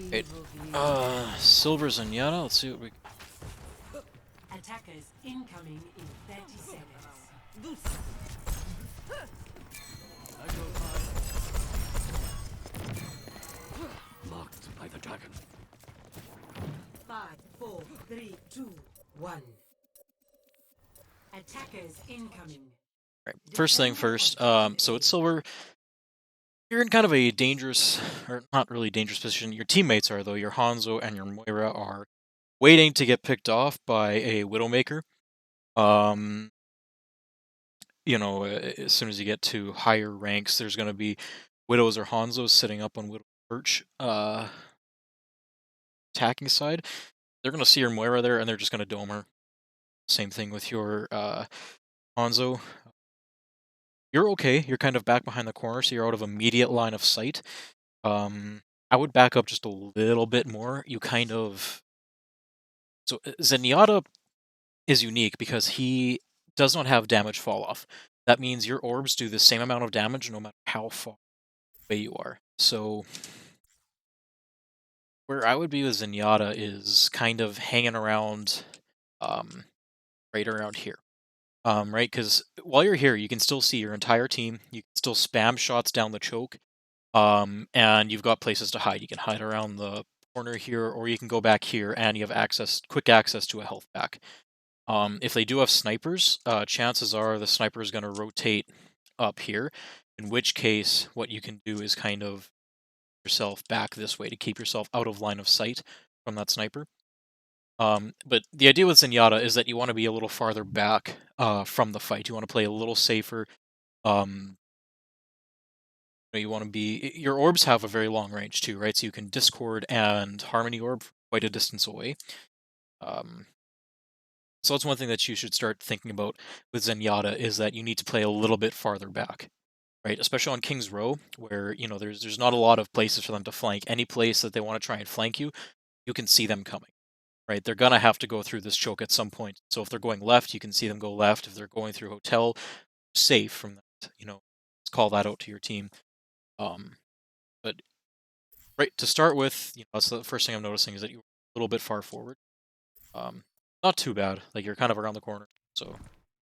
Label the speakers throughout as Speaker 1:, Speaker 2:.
Speaker 1: Wait. Silver Zenyatta. Let's see what we.
Speaker 2: Attackers incoming in 30 seconds.
Speaker 3: Marked by the dragon.
Speaker 2: 5, 4, 3, 2, 1. Attackers incoming.
Speaker 1: Right. First thing first. So it's silver. You're in kind of a dangerous, or not really dangerous position. Your teammates are though. Your Hanzo and your Moira are waiting to get picked off by a Widowmaker. As soon as you get to higher ranks, there's going to be Widows or Hanzos sitting up on Widow Perch, attacking side. They're going to see your Moira there, and they're just going to dome her. Same thing with your Hanzo. You're okay. You're kind of back behind the corner, so you're out of immediate line of sight. I would back up just a little bit more. So Zenyatta is unique because he does not have damage fall off. That means your orbs do the same amount of damage no matter how far away you are. So where I would be with Zenyatta is kind of hanging around right around here. Right? Because while you're here, you can still see your entire team. You can still spam shots down the choke. And you've got places to hide. You can hide around the corner here, or you can go back here, and you have quick access to a health pack. If they do have snipers, chances are the sniper is going to rotate up here. In which case, what you can do is kind of yourself back this way to keep yourself out of line of sight from that sniper. But the idea with Zenyatta is that you want to be a little farther back from the fight. You want to play a little safer. You want to be. Your orbs have a very long range too, right? So you can Discord and Harmony Orb quite a distance away. So that's one thing that you should start thinking about with Zenyatta is that you need to play a little bit farther back, right? Especially on King's Row, where there's not a lot of places for them to flank. Any place that they want to try and flank you, you can see them coming. Right, they're gonna have to go through this choke at some point. So if they're going left, you can see them go left. If they're going through hotel, safe from that. Let's call that out to your team. But right to start with, that's the first thing I'm noticing is that you're a little bit far forward. Not too bad. Like you're kind of around the corner, so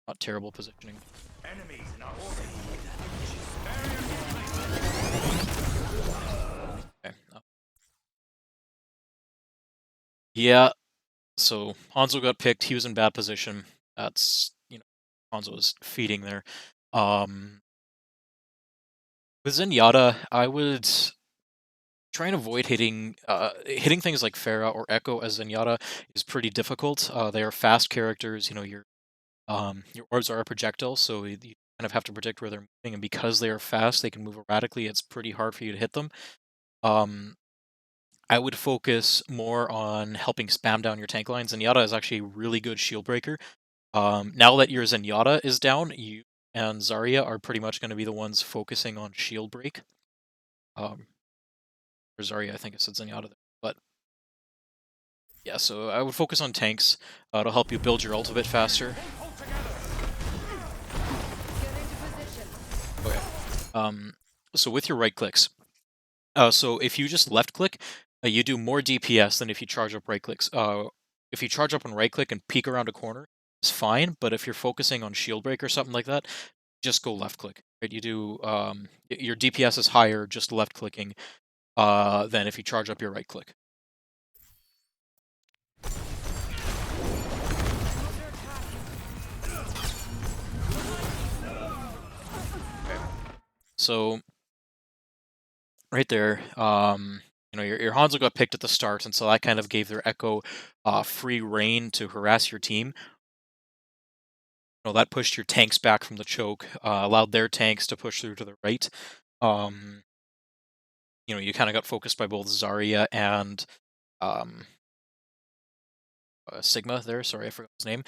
Speaker 1: not terrible positioning.
Speaker 3: Enemies in our
Speaker 1: Okay. Yeah. So Hanzo got picked. He was in bad position. That's Hanzo was feeding there. With Zenyatta, I would try and avoid hitting things like Pharah or Echo as Zenyatta is pretty difficult. They are fast characters. Your orbs are a projectile, so you kind of have to predict where they're moving, and because they are fast, they can move erratically. It's pretty hard for you to hit them. I would focus more on helping spam down your tank lines. Zenyatta is actually a really good shield breaker. Now that your Zenyatta is down, you and Zarya are pretty much going to be the ones focusing on shield break. Or Zarya, I think I said Zenyatta there. But yeah, so I would focus on tanks. It'll help you build your ult a bit faster. Okay. So with your right clicks, so if you just left click, you do more DPS than if you charge up right clicks. If you charge up on right click and peek around a corner, it's fine. But if you're focusing on shield break or something like that, just go left click. Right? You do your DPS is higher just left clicking than if you charge up your right click. So right there, your Hanzo got picked at the start, and so that kind of gave their Echo free reign to harass your team. That pushed your tanks back from the choke, allowed their tanks to push through to the right. You kind of got focused by both Zarya and Sigma there. Sorry, I forgot his name.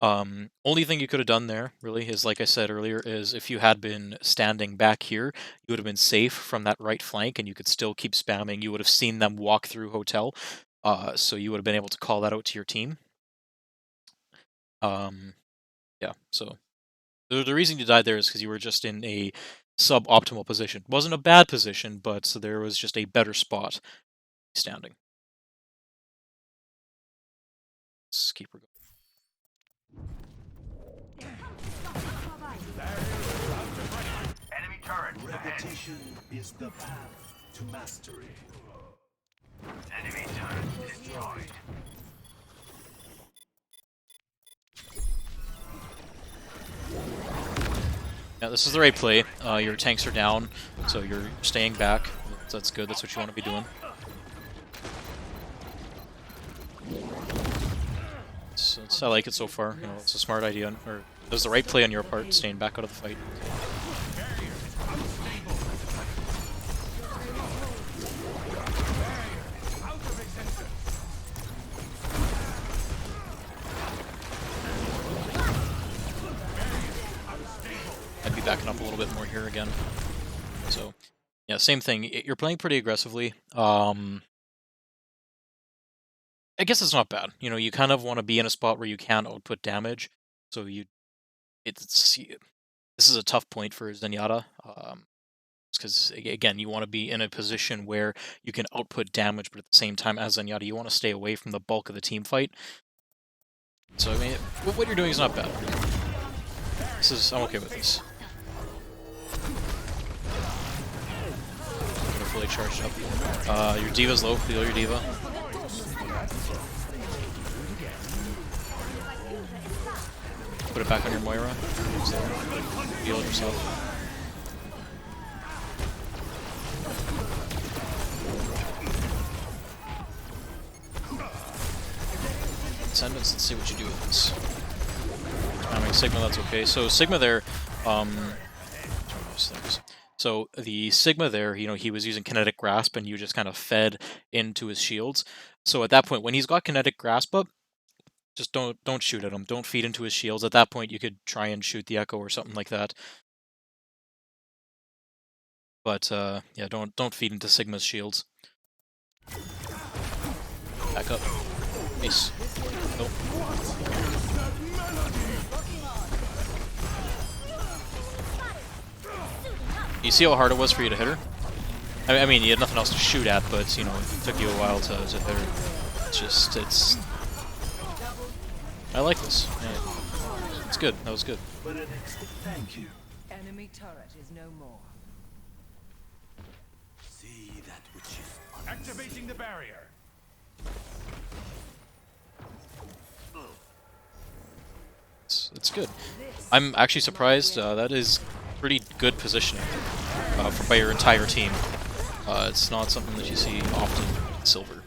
Speaker 1: Only thing you could have done there, really, is like I said earlier, is if you had been standing back here, you would have been safe from that right flank, and you could still keep spamming. You would have seen them walk through hotel, so you would have been able to call that out to your team. Yeah. So the reason you died there is because you were just in a suboptimal position. It wasn't a bad position, but so there was just a better spot standing. Let's keep her going.
Speaker 3: Enemy turret ahead.
Speaker 4: Repetition is the path to mastery.
Speaker 3: Enemy turret destroyed.
Speaker 1: Yeah, this is the right play. Your tanks are down, so you're staying back. That's good. That's what you want to be doing. I like it so far. You know, it's a smart idea, or it was the right play on your part, staying back out of the fight. I'd be backing up a little bit more here again. So, yeah, same thing. You're playing pretty aggressively. I guess it's not bad. You know, you kind of want to be in a spot where you can output damage. So this is a tough point for Zenyatta. Because again, you want to be in a position where you can output damage, but at the same time, as Zenyatta, you want to stay away from the bulk of the team fight. So I mean, what you're doing is not bad. I'm okay with this. You're fully charged up. Your Diva's low. Heal your Diva. Put it back on your Moira. Heal yourself. Let's see what you do with this. I mean, Sigma, that's okay. So Sigma there, so the Sigma there, you know, he was using Kinetic Grasp, and you just kind of fed into his shields. So at that point, when he's got Kinetic Grasp up, just don't shoot at him. Don't feed into his shields. At that point, you could try and shoot the Echo or something like that. But yeah, don't feed into Sigma's shields. Back up. Nice. Nope. You see how hard it was for you to hit her? I mean, you had nothing else to shoot at, but, you know, it took you a while to hit her. It's... I like this. Yeah. It's good. That was good.
Speaker 4: Thank you.
Speaker 2: Enemy turret is no more.
Speaker 4: See that which is
Speaker 3: Activating the barrier.
Speaker 1: It's good. I'm actually surprised. That is pretty good positioning by your entire team. It's not something that you see often in Silver.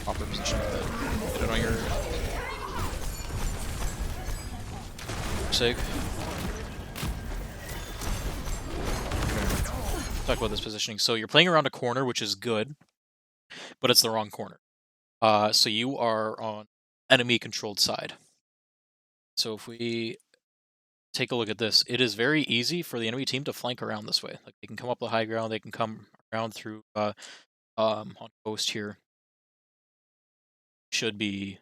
Speaker 1: Proper position like that. Get it on your Sig. Talk about this positioning. So you're playing around a corner, which is good, but it's the wrong corner. So you are on enemy-controlled side. So if we take a look at this, it is very easy for the enemy team to flank around this way. Like, they can come up the high ground, they can come around through on coast here. Should be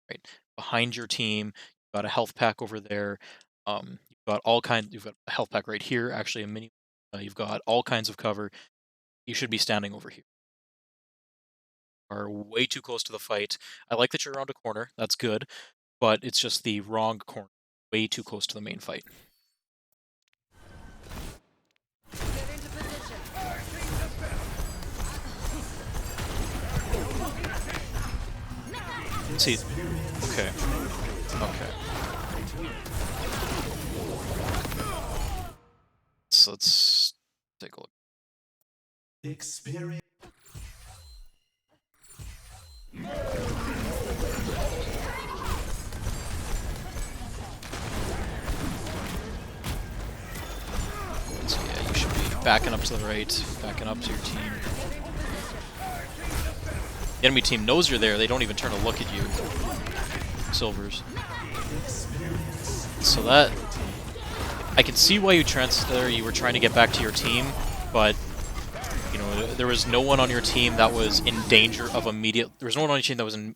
Speaker 1: right behind your team. You've got a health pack over there. You've got a health pack right here, actually a mini. You've got all kinds of cover. You should be standing over here. Are way too close to the fight. I like that you're around a corner. That's good, but it's just the wrong corner. Way too close to the main fight. Let's see. Okay. Okay. So let's take a look.
Speaker 4: experience.
Speaker 1: So yeah, you should be backing up to the right, backing up to your team. The enemy team knows you're there, they don't even turn to look at you. Silvers. So that... I can see why you tranced there, you were trying to get back to your team, but, you know, there was no one on your team that was in danger of immediate... There was no one on your team that was in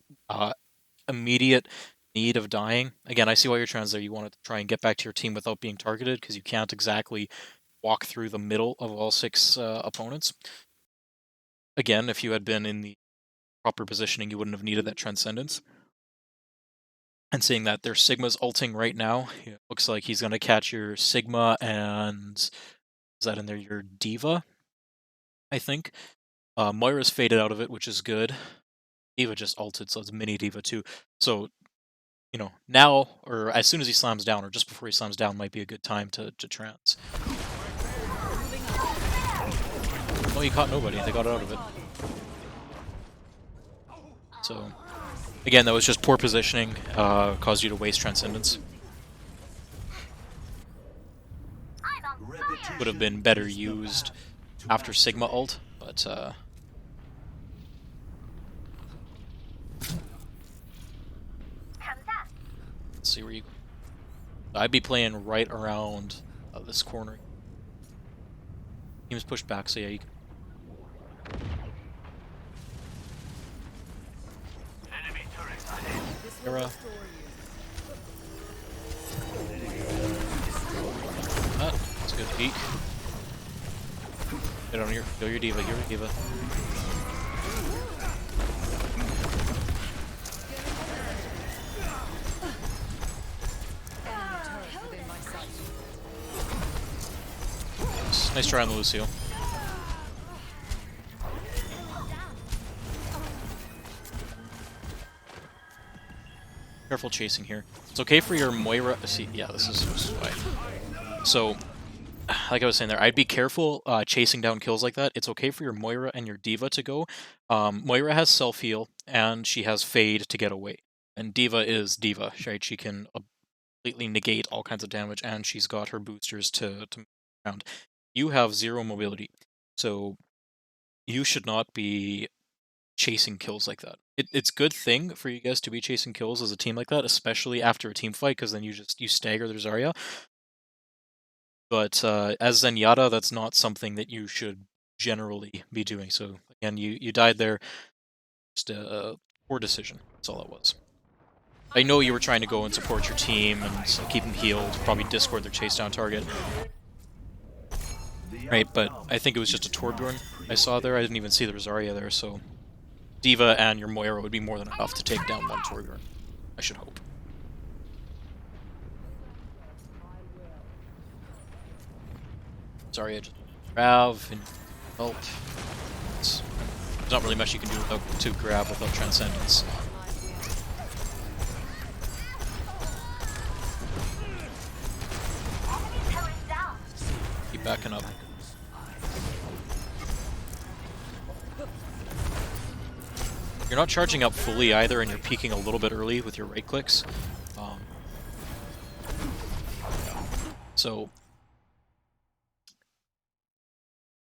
Speaker 1: immediate need of dying. Again, I see why you're trans there, you wanted to try and get back to your team without being targeted, because you can't exactly walk through the middle of all 6 opponents. again, if you had been in the proper positioning, you wouldn't have needed that Transcendence. And seeing that their Sigma's ulting right now, it looks like he's going to catch your Sigma and is that in there your Diva, I think. Moira's faded out of it, which is good. Diva just ulted, so it's mini Diva too. So, now or as soon as he slams down or just before he slams down might be a good time to trans. Oh, he caught nobody. They got out of it. So, again, that was just poor positioning, caused you to waste Transcendence. Would have been better used after Sigma ult, but let's see where you. I'd be playing right around this corner. Team's pushed back, so yeah, you can.
Speaker 3: Enemy turret ahead.
Speaker 1: Era. That's a good peek. Get on your, go your Diva, you're a Diva. Nice try on the Lucio. Careful chasing here. It's okay for your Moira. See, yeah, this is why. So, like I was saying there, I'd be careful chasing down kills like that. It's okay for your Moira and your Diva to go. Moira has self-heal, and she has Fade to get away. And Diva is Diva, right? She can completely negate all kinds of damage, and she's got her boosters to move around. You have 0 mobility, so you should not be chasing kills like that. It's good thing for you guys to be chasing kills as a team like that, especially after a team fight, because then you stagger their Zarya. But as Zenyatta, that's not something that you should generally be doing. So again, you died there. Just a poor decision. That's all it was. I know you were trying to go and support your team and keep them healed, probably Discord their chase down target. Right, but I think it was just a Torbjorn I saw there. I didn't even see the Rosaria there, so Diva and your Moira would be more than enough to take down one Torbjorn. I should hope. Sorry, I just grab and help. There's not really much you can do to grab without Transcendence. Keep backing up. You're not charging up fully either, and you're peeking a little bit early with your right clicks. So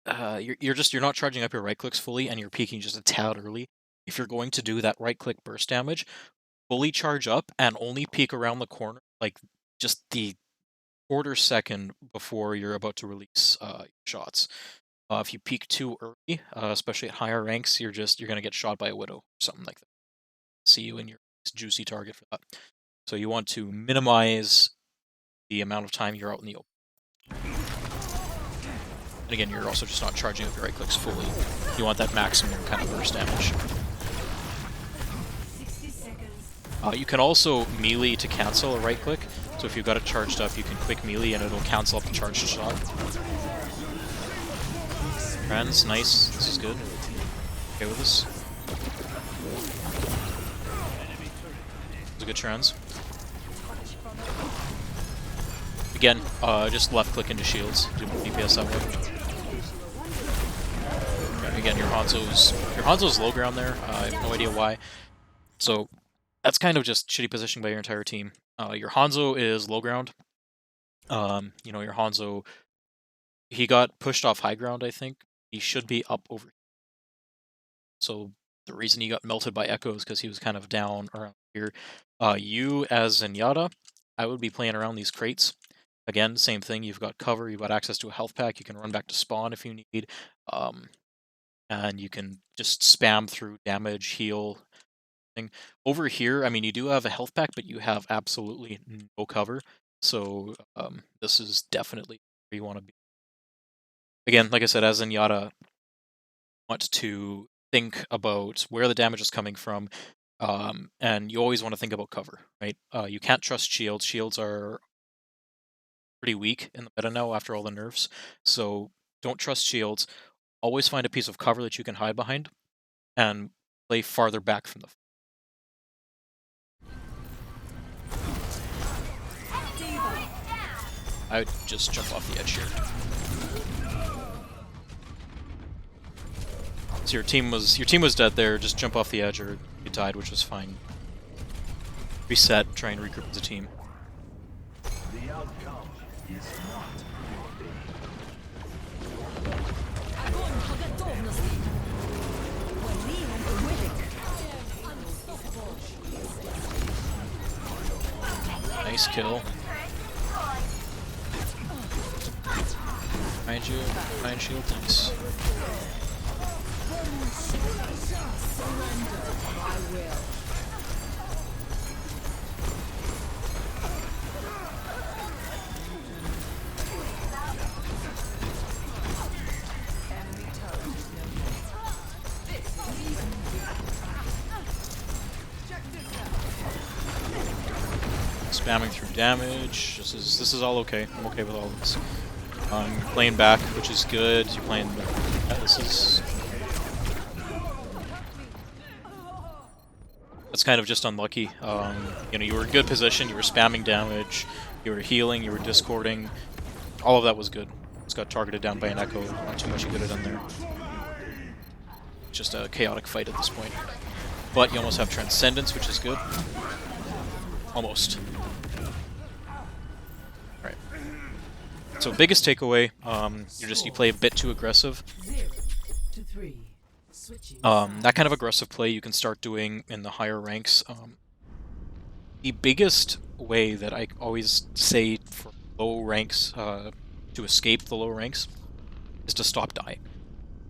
Speaker 1: you're not charging up your right clicks fully, and you're peeking just a tad early. If you're going to do that right click burst damage, fully charge up and only peek around the corner, like just the quarter second before you're about to release shots. If you peek too early, especially at higher ranks, you're gonna get shot by a Widow or something like that. See you in your juicy target for that. So you want to minimize the amount of time you're out in the open. And again, you're also just not charging up your right clicks fully. You want that maximum kind of burst damage. You can also melee to cancel a right click. So if you've got it charged up, you can quick melee and it'll cancel up the charged shot. Trans, nice. This is good. Okay with this. It's a good trans. Again, just left click into shields. Do DPS that way. Okay, again, your Hanzo's low ground there. I have no idea why. So that's kind of just shitty positioning by your entire team. Your Hanzo is low ground. Your Hanzo, he got pushed off high ground, I think. He should be up over here. So the reason he got melted by Echo is because he was kind of down around here. You as Zenyatta, I would be playing around these crates. Again, same thing. You've got cover. You've got access to a health pack. You can run back to spawn if you need. And you can just spam through damage, heal. Thing. Over here, I mean, you do have a health pack, but you have absolutely no cover. So this is definitely where you want to be. Again, like I said, as Zenyatta, want to think about where the damage is coming from, and you always want to think about cover, right? You can't trust shields. Shields are pretty weak in the meta now after all the nerfs, so don't trust shields. Always find a piece of cover that you can hide behind, and play farther back from the. I would just jump off the edge here. So your team was dead there. Just jump off the edge, or you died, which was fine. Reset, try and regroup as a team.
Speaker 4: The outcome is not
Speaker 1: Nice kill. Behind you, behind shield, nice. Spamming through damage. This is all okay. I'm okay with all of this. You're playing back, which is good. You're playing. This is. That's kind of just unlucky. You know, you were in good position. You were spamming damage. You were healing. You were discording. All of that was good. Just got targeted down by an echo. Not too much you could have done there. Just a chaotic fight at this point. But you almost have Transcendence, which is good. Almost. Alright. So biggest takeaway, you play a bit too aggressive. That kind of aggressive play you can start doing in the higher ranks. The biggest way that I always say for low ranks, to escape the low ranks, is to stop dying.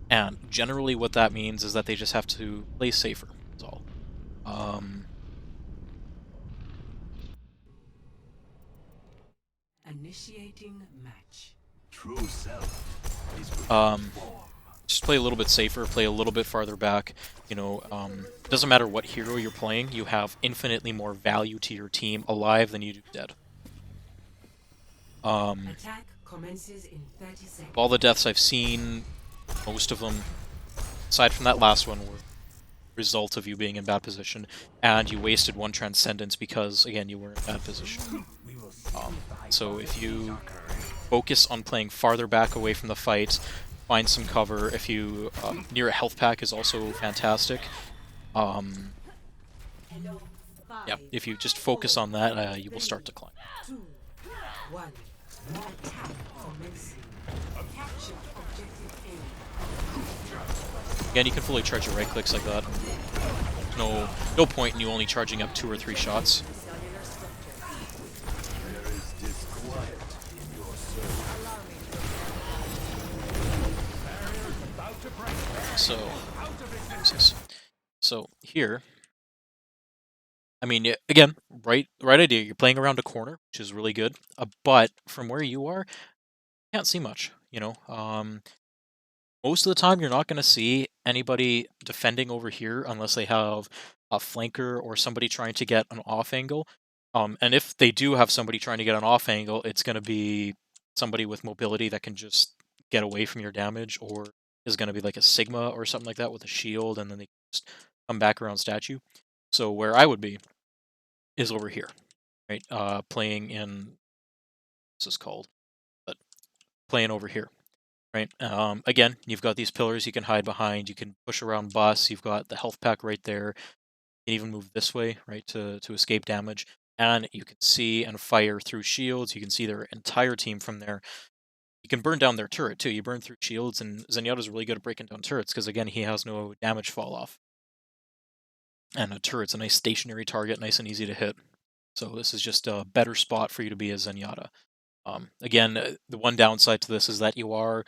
Speaker 1: And generally what that means is that they just have to play safer, that's all.
Speaker 2: Initiating match.
Speaker 4: true self. Is
Speaker 1: Just play a little bit safer, play a little bit farther back. You know, doesn't matter what hero you're playing, you have infinitely more value to your team alive than you do dead.
Speaker 2: Attack commences in 30 seconds.
Speaker 1: All the deaths I've seen, most of them, aside from that last one, were result of you being in bad position, and you wasted one Transcendence because, again, you were in bad position. So if you focus on playing farther back away from the fight, find some cover. If you near a health pack is also fantastic. Yeah, if you just focus on that, you will start to climb.
Speaker 2: 2, 1. Attack commencing. Capture objective A.
Speaker 1: Again, you can fully charge your right clicks like that. No point in you only charging up 2 or 3 shots.
Speaker 4: there is disquiet in your soul.
Speaker 1: So here, I mean, again, right idea. You're playing around a corner, which is really good. But from where you are, you can't see much. You know, most of the time you're not going to see anybody defending over here unless they have a flanker or somebody trying to get an off angle. And if they do have somebody trying to get an off angle, it's going to be somebody with mobility that can just get away from your damage, or is going to be like a Sigma or something like that with a shield, and then they just come back around statue. So where I would be is over here, right? Playing in, what's this called? But playing over here. Right. Again, you've got these pillars you can hide behind. You can push around boss. You've got the health pack right there. You can even move this way, right, to escape damage. And you can see and fire through shields. You can see their entire team from there. You can burn down their turret too. You burn through shields, and Zenyatta's really good at breaking down turrets because, again, he has no damage fall off. And a turret's a nice stationary target, nice and easy to hit. So this is just a better spot for you to be as Zenyatta. Again, the one downside to this is that you are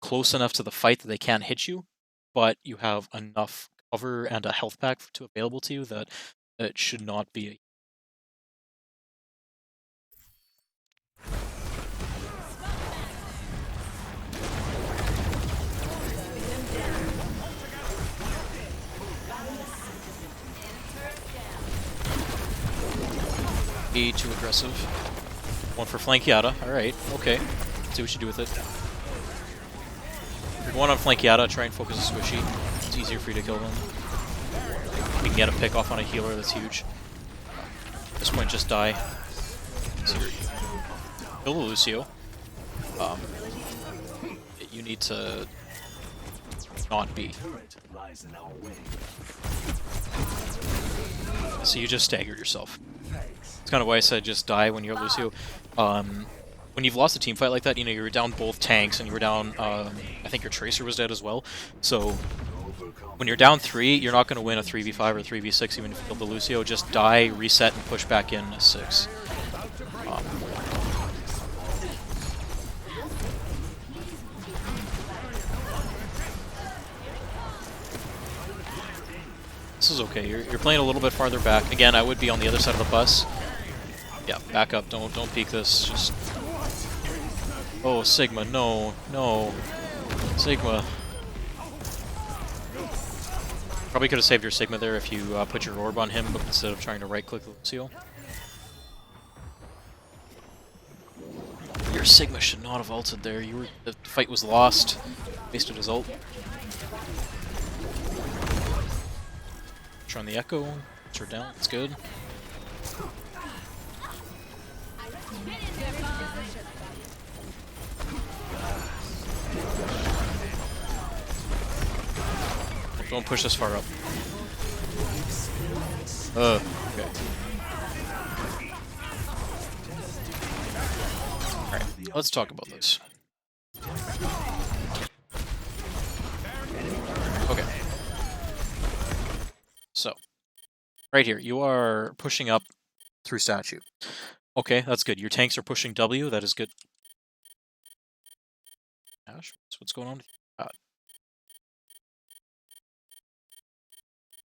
Speaker 1: close enough to the fight that they can't hit you, but you have enough cover and a health pack available to you that it should not be. Be too aggressive. One for Flankiata. Alright, okay. Let's see what you do with it. If you're going on Flankiata, try and focus a squishy. It's easier for you to kill them. You can get a pick off on a healer, that's huge. At this point, just die. Kill the Lucio. You need to not be. So you just staggered yourself. That's kind of why I said just die when you're Lucio. When you've lost a team fight like that, you know, you're down both tanks and you were down, I think your Tracer was dead as well. So when you're down 3, you're not going to win a 3v5 or 3v6 even if you kill the Lucio. Just die, reset, and push back in a 6. This is okay. You're playing a little bit farther back. Again, I would be on the other side of the bus. Yeah, back up. Don't peek this. Just. Oh, Sigma, no, no, Sigma. Probably could have saved your Sigma there if you put your orb on him, but instead of trying to right-click Lucio. Your Sigma should not have ulted there. The fight was lost. Wasted his ult. Turn the Echo. Push her down. It's good. Don't push this far up. Okay. Alright, let's talk about this. Okay. So, right here, you are pushing up through statue. Okay, that's good. Your tanks are pushing W, that is good. Ash, what's going on?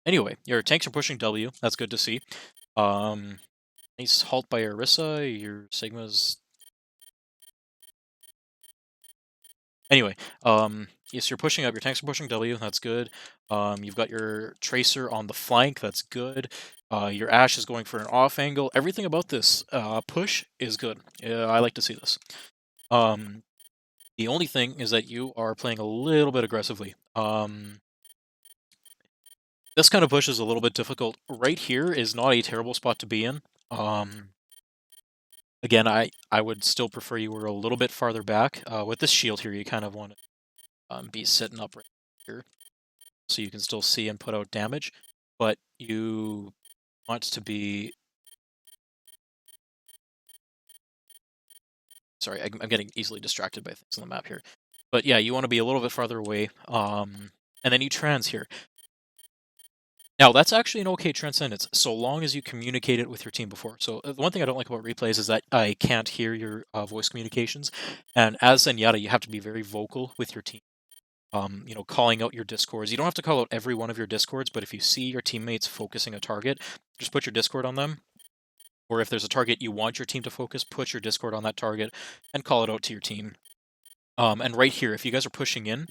Speaker 1: Anyway, your tanks are pushing W, that's good to see. Nice halt by Orisa, your Sigma's... Anyway, yes, you're pushing up, your tanks are pushing W, that's good. You've got your Tracer on the flank, that's good. Your Ashe is going for an off angle. Everything about this push is good. I like to see this. The only thing is that you are playing a little bit aggressively. This kind of push is a little bit difficult. Right here is not a terrible spot to be in. Again, I would still prefer you were a little bit farther back. With this shield here, you kind of want to be sitting up right here, so you can still see and put out damage. But you want to be... Sorry, I'm getting easily distracted by things on the map here. But yeah, you want to be a little bit farther away. And then you trans here. Now, that's actually an okay transcendence, so long as you communicate it with your team before. So the one thing I don't like about replays is that I can't hear your voice communications. And as Zenyatta, you have to be very vocal with your team. You know, calling out your discords. You don't have to call out every one of your discords, but if you see your teammates focusing a target, just put your discord on them. Or if there's a target you want your team to focus, put your discord on that target and call it out to your team. And right here, if you guys are pushing in,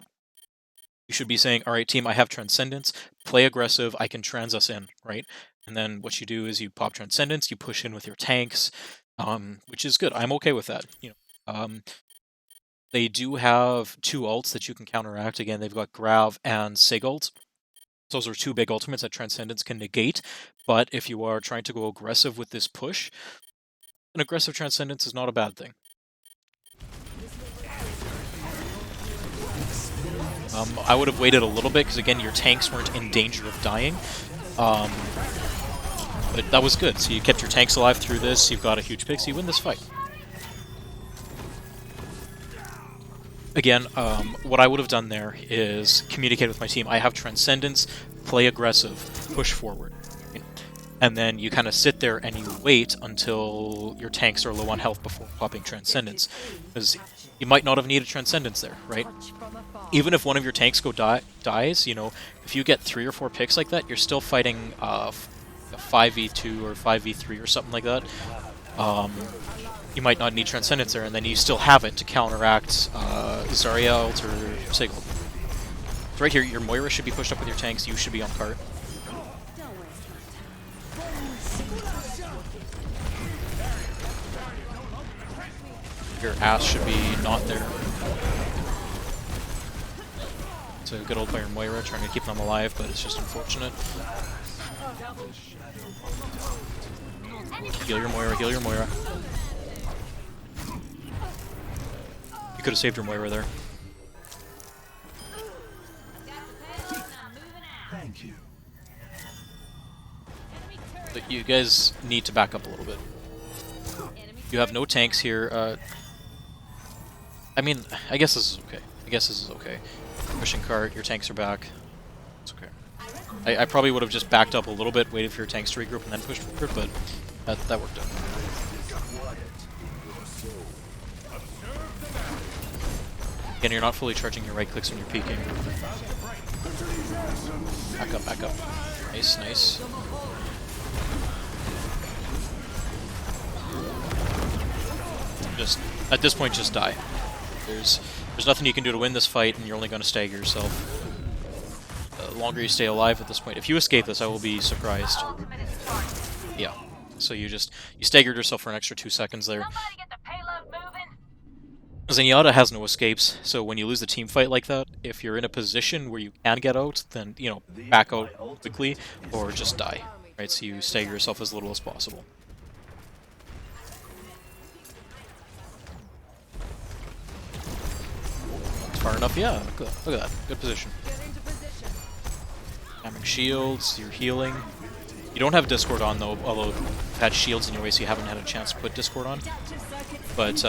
Speaker 1: you should be saying, all right, team, I have Transcendence, play aggressive, I can trans us in, right? And then what you do is you pop Transcendence, you push in with your tanks, which is good. I'm okay with that. You know, they do have 2 ults that you can counteract. Again, they've got Grav and Sig ult. Those are 2 big ultimates that Transcendence can negate, but if you are trying to go aggressive with this push, an aggressive Transcendence is not a bad thing. I would have waited a little bit, because again, your tanks weren't in danger of dying. But that was good. So you kept your tanks alive through this, you've got a huge pick, so you win this fight. Again, what I would have done there is communicate with my team. I have Transcendence, play aggressive, push forward. And then you kind of sit there and you wait until your tanks are low on health before popping Transcendence. Because you might not have needed Transcendence there, right? Even if one of your tanks dies, you know, if you get 3 or 4 picks like that, you're still fighting a 5v2 or 5v3 or something like that. You might not need Transcendence there, and then you still have it to counteract Zarya ult or Sig ult. So right here, your Moira should be pushed up with your tanks, you should be on cart. Your ass should be not there. It's a good old Baron Moira trying to keep them alive, but it's just unfortunate. Heal your Moira, heal your Moira. You could have saved your Moira there.
Speaker 4: Thank you.
Speaker 1: But you guys need to back up a little bit. You have no tanks here. I mean, I guess this is okay. I guess this is okay. Pushing cart, your tanks are back. It's okay. I probably would have just backed up a little bit, waited for your tanks to regroup, and then pushed forward, but that worked out. Again, you're not fully charging your right clicks when you're peeking. Back up, back up. Nice, nice. Just, at this point, just die. There's nothing you can do to win this fight, and you're only going to stagger yourself. The longer you stay alive at this point. If you escape this, I will be surprised. Yeah. So you staggered yourself for an extra 2 seconds there. Zenyatta has no escapes, so when you lose the team fight like that, if you're in a position where you can get out, then, you know, back out quickly, or just die. Right, so you stagger yourself as little as possible. Far enough, yeah. Look at that. Good position. Hammering shields, you're healing. You don't have Discord on though, although you've had shields in your way, so you haven't had a chance to put Discord on. But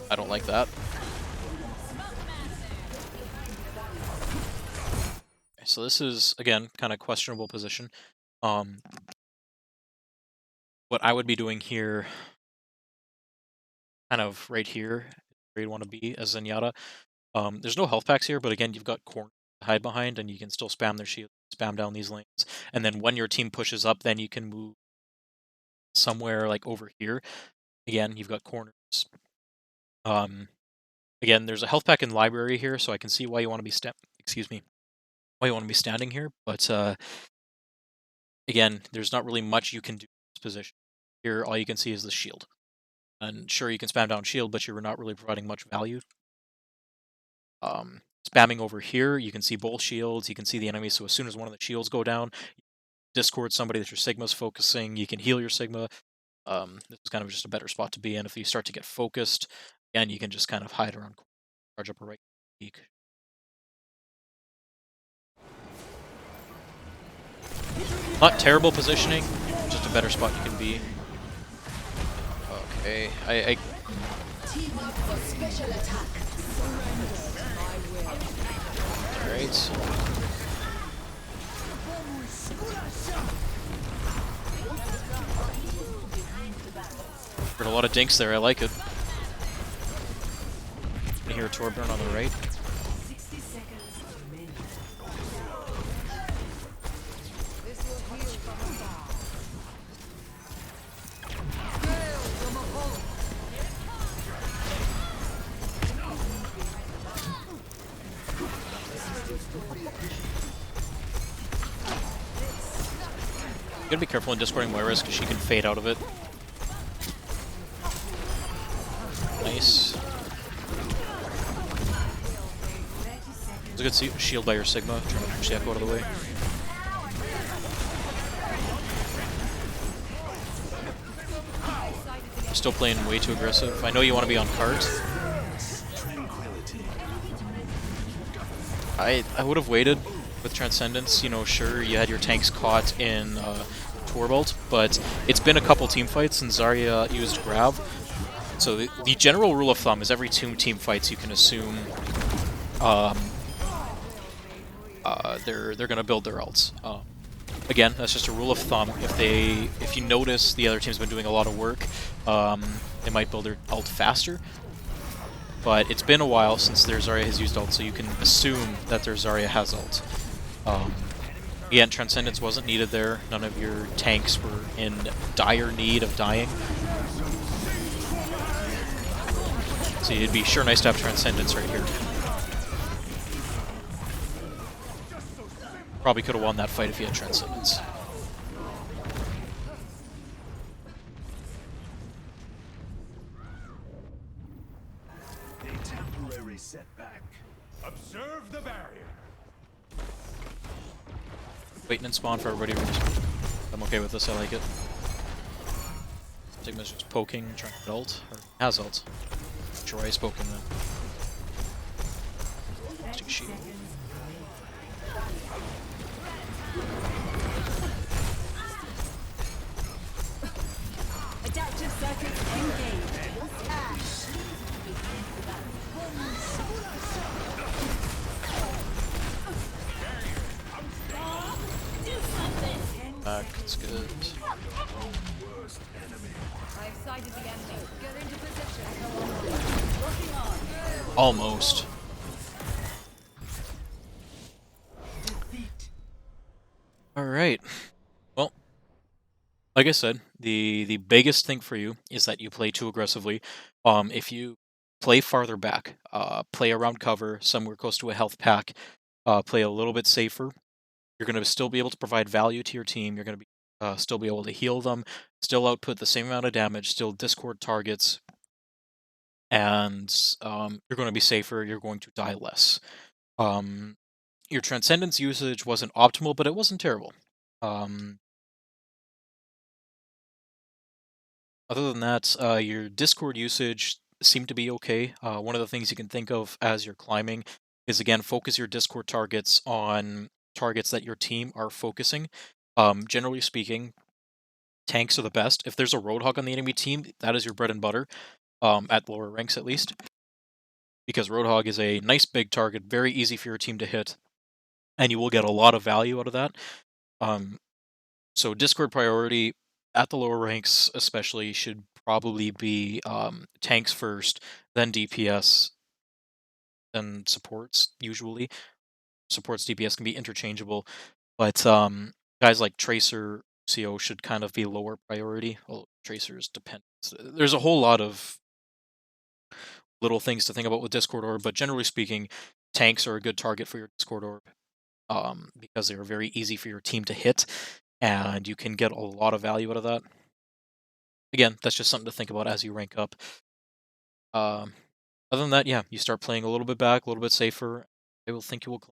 Speaker 1: I don't like that. So this is, again, kind of questionable position. What I would be doing here, kind of right here, where you want to be as Zenyatta. There's no health packs here, but again, you've got corners to hide behind, and you can still spam their shield, spam down these lanes. And then when your team pushes up, then you can move somewhere like over here. Again, you've got corners. Again, there's a health pack in library here, so I can see why you want to be why you want to be standing here. But again, there's not really much you can do in this position. Here, all you can see is the shield. And sure, you can spam down shield, but you're not really providing much value. Spamming over here, you can see both shields, you can see the enemy, so as soon as one of the shields go down, Discord somebody that your Sigma's focusing, you can heal your Sigma. This is kind of just a better spot to be in. If you start to get focused, again, you can just kind of hide around, charge up a right peak. Not terrible positioning, just a better spot you can be. Okay, Alright. Heard a lot of dinks there, I like it. I hear a Torburn on the right.
Speaker 2: 60 seconds remaining.
Speaker 1: You gotta be careful in discording Moira's because she can fade out of it. Nice. It's a good shield by your Sigma, trying to push the Echo out of the way. Still playing way too aggressive. I know you want to be on cart. I would have waited with Transcendence. You know, sure, you had your tanks caught in Torbolt, but it's been a couple team fights since Zarya used Grab. So the general rule of thumb is every 2 team fights you can assume they're gonna build their ults. Again, that's just a rule of thumb. If you notice the other team's been doing a lot of work, they might build their ult faster. But it's been a while since their Zarya has used ult, so you can assume that their Zarya has ult. Again, Transcendence wasn't needed there. None of your tanks were in dire need of dying. So it'd be sure nice to have Transcendence right here. Probably could have won that fight if you had Transcendence. waiting in spawn for everybody. I'm okay with this. I like it. Sigma's just poking, trying to get ult, or has ult. Joy's poking then. Casting shield.
Speaker 2: Adaptive circuits engaged.
Speaker 1: Back, it's good.
Speaker 2: I've sighted the enemy. Get into position. Looking on.
Speaker 1: Almost. Alright. Well, like I said, the biggest thing for you is that you play too aggressively. If you play farther back, play around cover, somewhere close to a health pack, play a little bit safer, you're going to still be able to provide value to your team. You're going to be still be able to heal them, still output the same amount of damage, still discord targets, and you're going to be safer. You're going to die less. Um, your transcendence usage wasn't optimal, but it wasn't terrible. Other than that, your Discord usage seemed to be okay. One of the things you can think of as you're climbing is again focus your Discord targets on targets that your team are focusing. Generally speaking, tanks are the best. If there's a Roadhog on the enemy team, that is your bread and butter, at lower ranks at least, because Roadhog is a nice big target, very easy for your team to hit, and you will get a lot of value out of that. Um, so Discord priority at the lower ranks, especially, should probably be tanks first, then DPS, then supports. Usually, supports DPS can be interchangeable, but guys like Tracer, CO should kind of be lower priority. Well, Tracer's depend. There's a whole lot of little things to think about with Discord Orb, but generally speaking, tanks are a good target for your Discord Orb. Because they're very easy for your team to hit, and you can get a lot of value out of that. Again, that's just something to think about as you rank up. Other than that, yeah, you start playing a little bit back, a little bit safer. I will think you will